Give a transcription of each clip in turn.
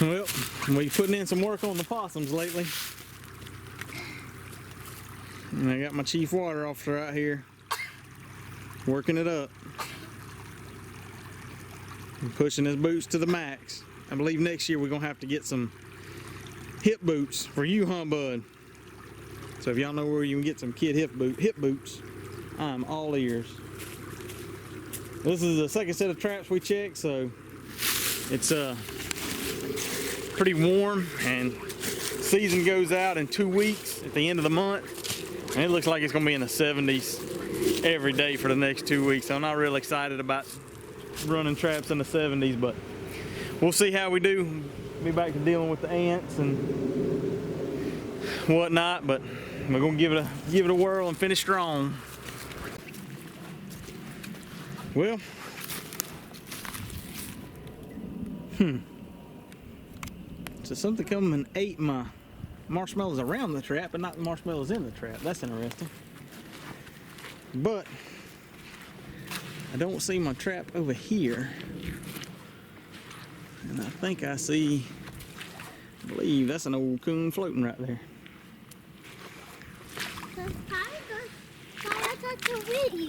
Well, we're putting in some work on the possums lately. And I got my chief water officer out here working it up. And pushing his boots to the max. I believe next year we're gonna have to get some hip boots for you, huh, bud? So if y'all know where you can get some kid hip boots, I'm all ears. This is the second set of traps we checked, so it's pretty warm, and season goes out in 2 weeks at the end of the month, and it looks like it's gonna be in the 70s every day for the next 2 weeks. So I'm not real excited about running traps in the 70s, but we'll see how we do. Be back to dealing with the ants and whatnot, but we're gonna give it a whirl and finish strong. Well, so something come and ate my marshmallows around the trap, but not the marshmallows in the trap. That's interesting. But I don't see my trap over here. And I think I believe that's an old coon floating right there.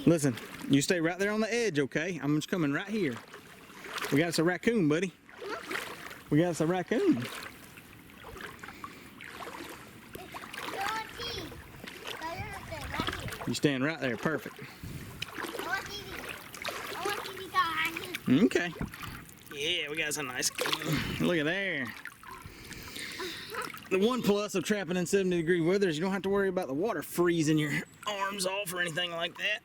Listen, you stay right there on the edge, okay? I'm just coming right here. We got us a raccoon, buddy. We got us a raccoon. You stand right there, perfect. Okay. Yeah, we got some nice coon. Look at there. The one plus of trapping in 70-degree weather is you don't have to worry about the water freezing your arms off or anything like that.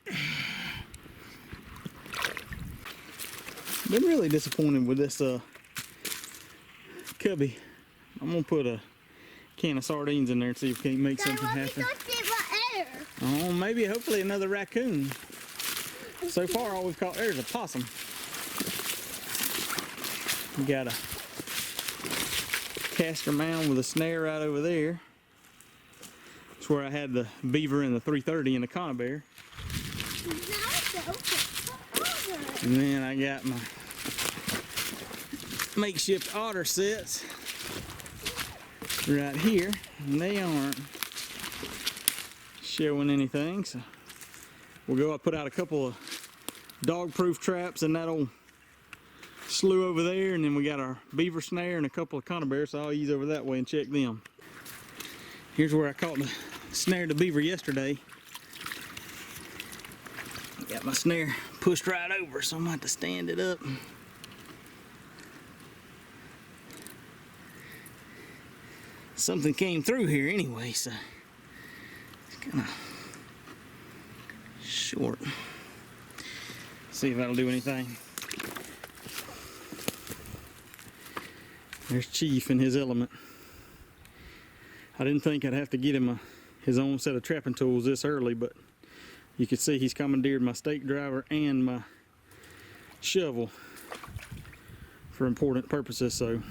Been really disappointed with this cubby. I'm gonna put a can of sardines in there and see if we can make something happen. Oh, maybe hopefully another raccoon. So far all we've caught there is a possum. We got a castor mound with a snare right over there. That's where I had the beaver and the 330 and the conibear. And then I got my makeshift otter sets right here, and they aren't showing anything, so we'll go. I put out a couple of dog-proof traps in that old slough over there, and then we got our beaver snare and a couple of conibears, so I'll ease over that way and check them. Here's where I caught the snare the beaver yesterday. Got my snare pushed right over, so I'm gonna have to stand it up. Something came through here anyway, so it's kind of short. See if that'll do anything. There's Chief in his element. I didn't think I'd have to get him his own set of trapping tools this early, but you can see he's commandeered my stake driver and my shovel for important purposes, so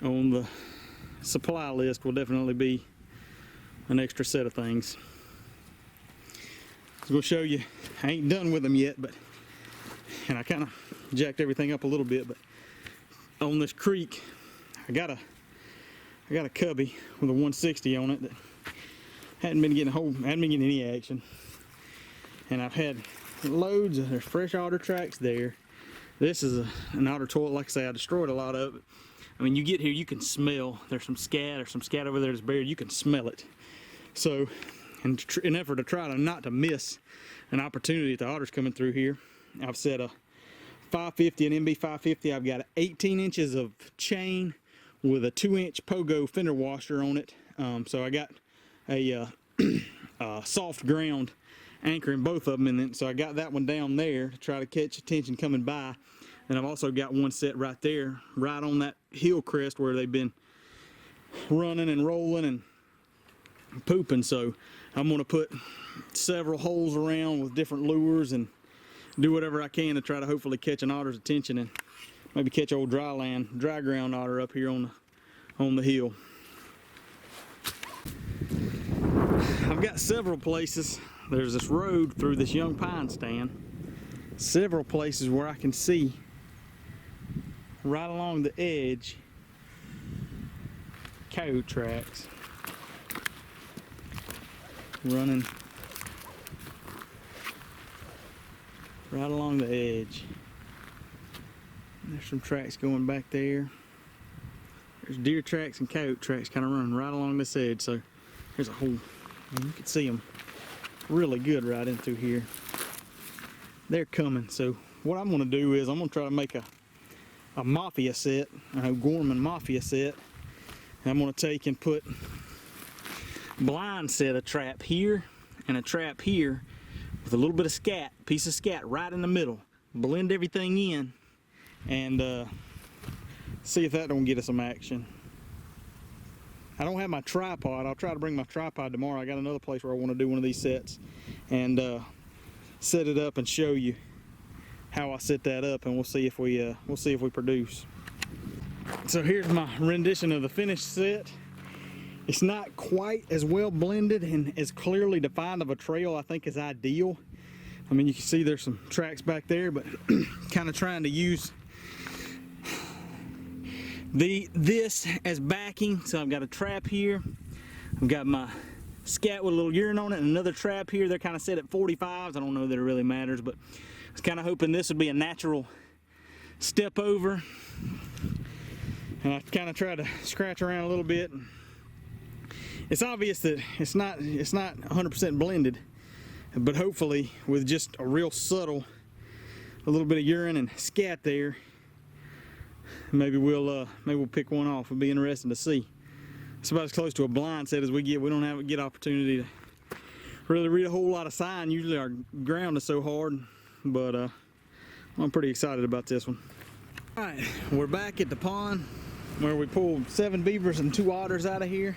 on the supply list will definitely be an extra set of things. I was going to show you, I ain't done with them yet, but, and I kind of jacked everything up a little bit, but on this creek, I got a cubby with a 160 on it that hadn't been getting any action, and I've had loads of there's fresh otter tracks there. This is an otter toilet. Like I say, I destroyed a lot of it. I mean, you get here, you can smell. There's some scat over there that's buried. You can smell it. So, in an effort to try not to miss an opportunity that the otters coming through here, I've set a 550, an MB 550. I've got 18 inches of chain with a 2-inch pogo fender washer on it. So I got a soft ground anchoring both of them, and then so I got that one down there to try to catch attention coming by. And I've also got one set right there, right on that hill crest where they've been running and rolling and pooping. So I'm going to put several holes around with different lures and do whatever I can to try to hopefully catch an otter's attention and maybe catch old dry ground otter up here on the hill. I've got several places. There's this road through this young pine stand. Several places where I can see right along the edge, coyote tracks running right along the edge. There's some tracks going back there. There's deer tracks and coyote tracks kind of running right along this edge. So there's a hole. You can see them really good right in through here. They're coming. So what I'm going to do is I'm going to try to make a Mafia set, an O'Gorman Mafia set. And I'm going to take and put blind set a trap here and a trap here with a little bit of scat, piece of scat right in the middle. Blend everything in and see if that don't get us some action. I don't have my tripod. I'll try to bring my tripod tomorrow. I got another place where I want to do one of these sets and set it up and show you how I set that up, and we'll see if we produce. So here's my rendition of the finished set. It's not quite as well blended and as clearly defined of a trail I think is ideal. I mean, you can see there's some tracks back there, but kind of trying to use this as backing. So I've got a trap here. I've got my scat with a little urine on it and another trap here. They're kind of set at 45s. I don't know that it really matters, but I was kind of hoping this would be a natural step over. And I kind of tried to scratch around a little bit. It's obvious that it's not 100% blended, but hopefully with just a real subtle, a little bit of urine and scat there, maybe we'll pick one off. It'll be interesting to see. It's about as close to a blind set as we get. We don't get opportunity to really read a whole lot of sign. Usually our ground is so hard, but I'm pretty excited about this one. All right, we're back at the pond where we pulled 7 beavers and 2 otters out of here.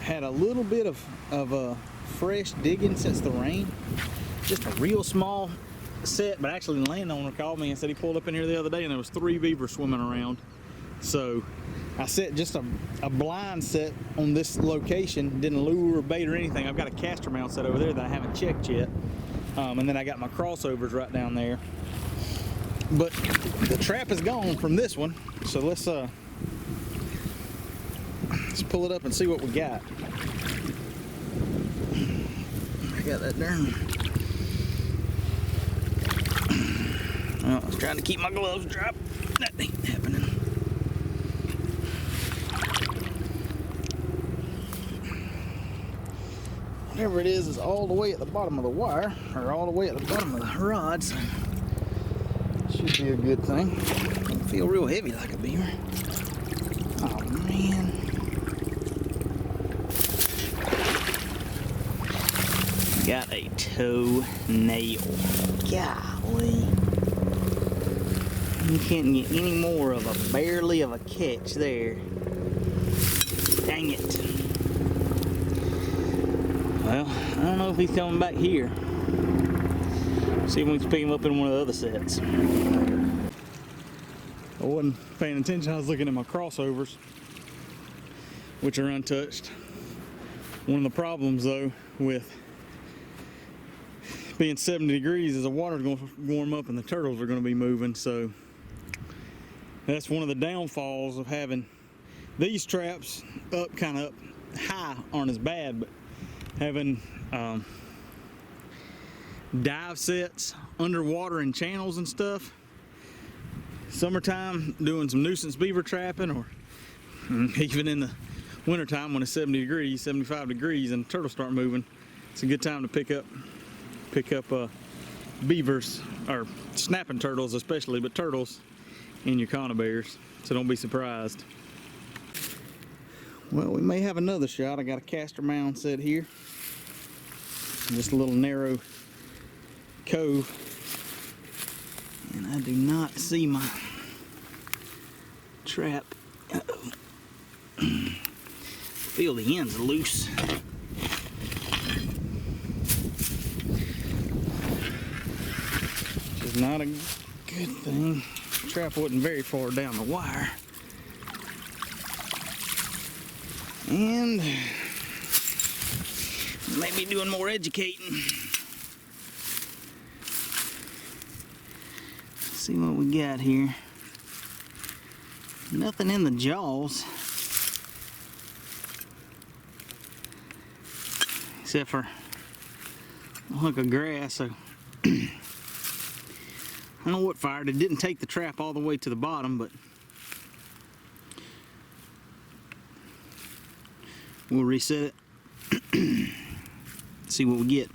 Had a little bit of fresh digging since the rain. Just a real small set, but actually the landowner called me and said he pulled up in here the other day and there was 3 beavers swimming around. So I set just a blind set on this location, didn't lure or bait or anything. I've got a caster mount set over there that I haven't checked yet. And then I got my crossovers right down there. But the trap is gone from this one, so let's pull it up and see what we got. I got that there. Well, I was trying to keep my gloves dry. That ain't happening. Whatever it is all the way at the bottom of the wire, or all the way at the bottom of the rods. Should be a good thing. Don't feel real heavy like a beaver. Oh man. Got a toe nail. Golly. You can't get any more of a barely of a catch there. Dang it. Well, I don't know if he's coming back here. See if we can pick him up in one of the other sets. I wasn't paying attention. I was looking at my crossovers, which are untouched. One of the problems though with being 70 degrees is the water's going to warm up and the turtles are going to be moving. So that's one of the downfalls of having these traps up kind of up high aren't as bad, but having dive sets underwater in channels and stuff. Summertime doing some nuisance beaver trapping, or even in the wintertime when it's 70 degrees, 75 degrees and turtles start moving, it's a good time to pick up beavers, or snapping turtles especially, but turtles in your conibears, so don't be surprised. Well, we may have another shot. I got a caster mound set here, just a little narrow cove, and I do not see my trap. Uh-oh. Feel the ends loose. Which is not a good thing. The trap wasn't very far down the wire. And maybe doing more educating. Let's see what we got here. Nothing in the jaws. Except for a hunk of grass. So I don't know what fired. It didn't take the trap all the way to the bottom, but we'll reset it. See what we get.